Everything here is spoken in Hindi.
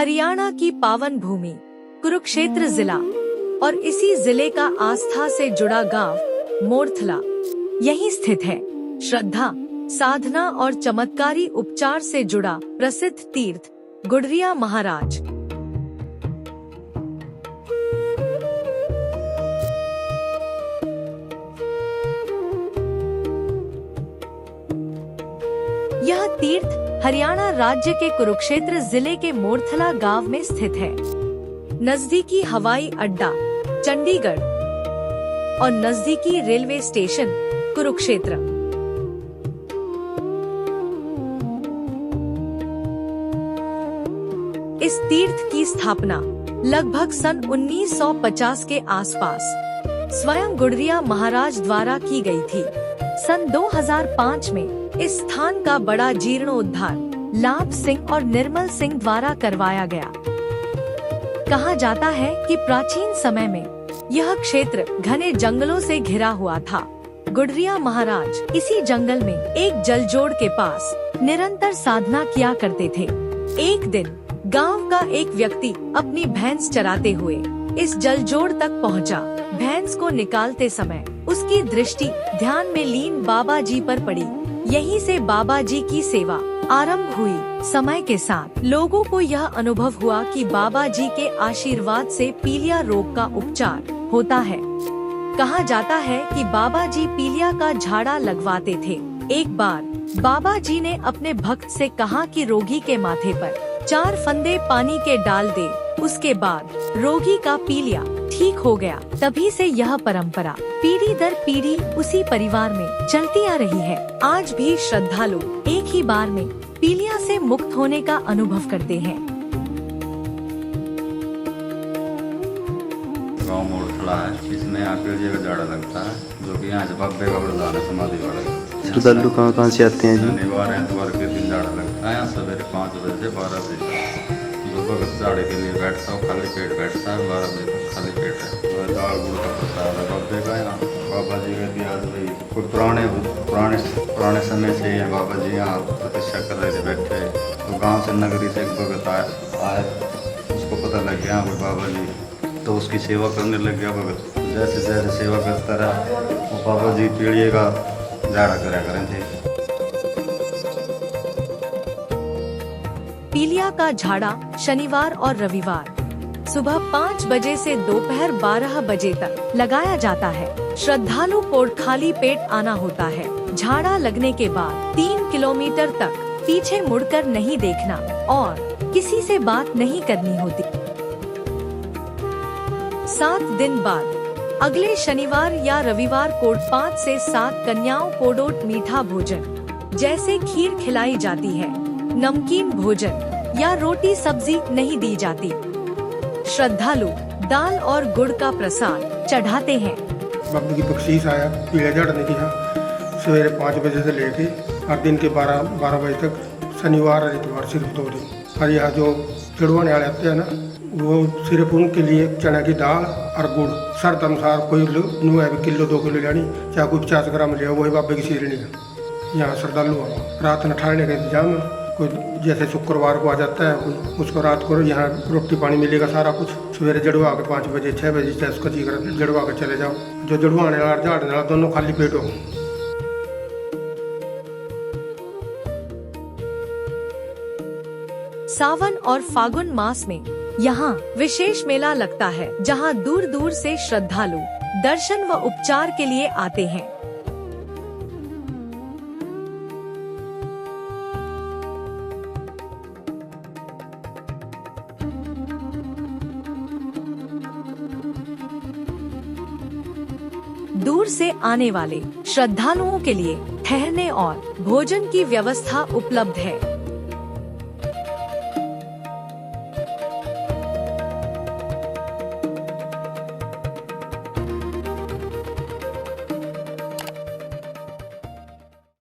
हरियाणा की पावन भूमि कुरुक्षेत्र जिला और इसी जिले का आस्था से जुड़ा गांव मोरथला यहीं स्थित है। श्रद्धा, साधना और चमत्कारी उपचार से जुड़ा प्रसिद्ध तीर्थ गुडरिया महाराज। यह तीर्थ हरियाणा राज्य के कुरुक्षेत्र जिले के मोरथला गांव में स्थित है। नजदीकी हवाई अड्डा चंडीगढ़ और नजदीकी रेलवे स्टेशन कुरुक्षेत्र। इस तीर्थ की स्थापना लगभग सन 1950 के आसपास स्वयं गुडरिया महाराज द्वारा की गई थी। सन 2005 में इस स्थान का बड़ा जीर्णोद्धार लाभ सिंह और निर्मल सिंह द्वारा करवाया गया। कहा जाता है कि प्राचीन समय में यह क्षेत्र घने जंगलों से घिरा हुआ था। गुडरिया महाराज इसी जंगल में एक जलजोड़ के पास निरंतर साधना किया करते थे। एक दिन गांव का एक व्यक्ति अपनी भैंस चराते हुए इस जलजोड़ तक पहुंचा। भैंस को निकालते समय उसकी दृष्टि ध्यान में लीन बाबा जी पर पड़ी। यहीं से बाबा जी की सेवा आरंभ हुई। समय के साथ लोगों को यह अनुभव हुआ कि बाबा जी के आशीर्वाद से पीलिया रोग का उपचार होता है। कहा जाता है कि बाबा जी पीलिया का झाड़ा लगवाते थे। एक बार बाबा जी ने अपने भक्त से कहा कि रोगी के माथे पर 4 फंदे पानी के डाल दे। उसके बाद रोगी का पीलिया ठीक हो गया। तभी से यह परंपरा पीढ़ी दर पीढ़ी उसी परिवार में चलती आ रही है। आज भी श्रद्धालु एक ही बार में पीलिया से मुक्त होने का अनुभव करते हैं। गाँव मोरथला है, इसमें पीलिया का झाड़ा लगता है, जो कि यहाँ से बाबे का वरदान है, समाधि वाला। श्रद्धालु कहाँ से आते हैं जी? शनिवार एतवार के दिन झाड़ा लगता है। यहाँ सवेरे 5 बजे से 12 बजे तक जो भगत झाड़े के लिए बैठता है खाली पेट बैठता है। 12 बजे तक खाली पेट है। दाल गुड़ का प्रसाद है बाबे का। यहाँ बाबा जी का इतिहास भाई कोई पुराने समय से यहाँ बाबा जी यहाँ प्रतिष्ठा कर रहे थे बैठे। तो गांव से नगरी से एक भगत आए, उसको पता लग गया कोई बाबा जी, तो उसकी सेवा करने लग गया भगत। जैसे जैसे सेवा करता रहा वो बाबा जी पीढ़ी का झाड़ा करा करें थे। पीलिया का झाड़ा शनिवार और रविवार सुबह 5 बजे से दोपहर 12 बजे तक लगाया जाता है। श्रद्धालु को खाली पेट आना होता है। झाड़ा लगने के बाद 3 किलोमीटर तक पीछे मुड़कर नहीं देखना और किसी से बात नहीं करनी होती। 7 दिन बाद अगले शनिवार या रविवार को 5 से 7 कन्याओं को डोट मीठा भोजन जैसे खीर खिलाई जाती है। नमकीन भोजन या रोटी सब्जी नहीं दी जाती। श्रद्धालु दाल और गुड़ का प्रसाद चढ़ाते हैं। बाबू की बख्शीश आया पीले झाड़ने की। यहाँ सवेरे 5 बजे से लेके और दिन के 12 बजे तक शनिवार और इतवार सिर्फ 2 दिन। और यहाँ जो चढ़वाने वाले आते हैं ना, वो सिर्फ उनके लिए चना की दाल और गुड़ शर्त अनुसार कोई किलो 2 किलो लेनी, चाहे कोई 50 ग्राम ले, वही बाबे की सीरनी है। यहाँ श्रद्धालु रात में ठहरने का इंतजाम है। कोई जैसे शुक्रवार को आ जाता है कोई, उसको रात को यहाँ रोटी पानी मिलेगा सारा कुछ। सवेरे जड़वा के 5 बजे 6 बजे चाहे उसको जी कर जड़वा के चले जाओ। जो जड़वाने वाला झाड़ने वाला दोनों खाली पेट हो। सावन और फागुन मास में यहाँ विशेष मेला लगता है, जहाँ दूर दूर से श्रद्धालु दर्शन व उपचार के लिए आते हैं। दूर से आने वाले श्रद्धालुओं के लिए ठहरने और भोजन की व्यवस्था उपलब्ध है।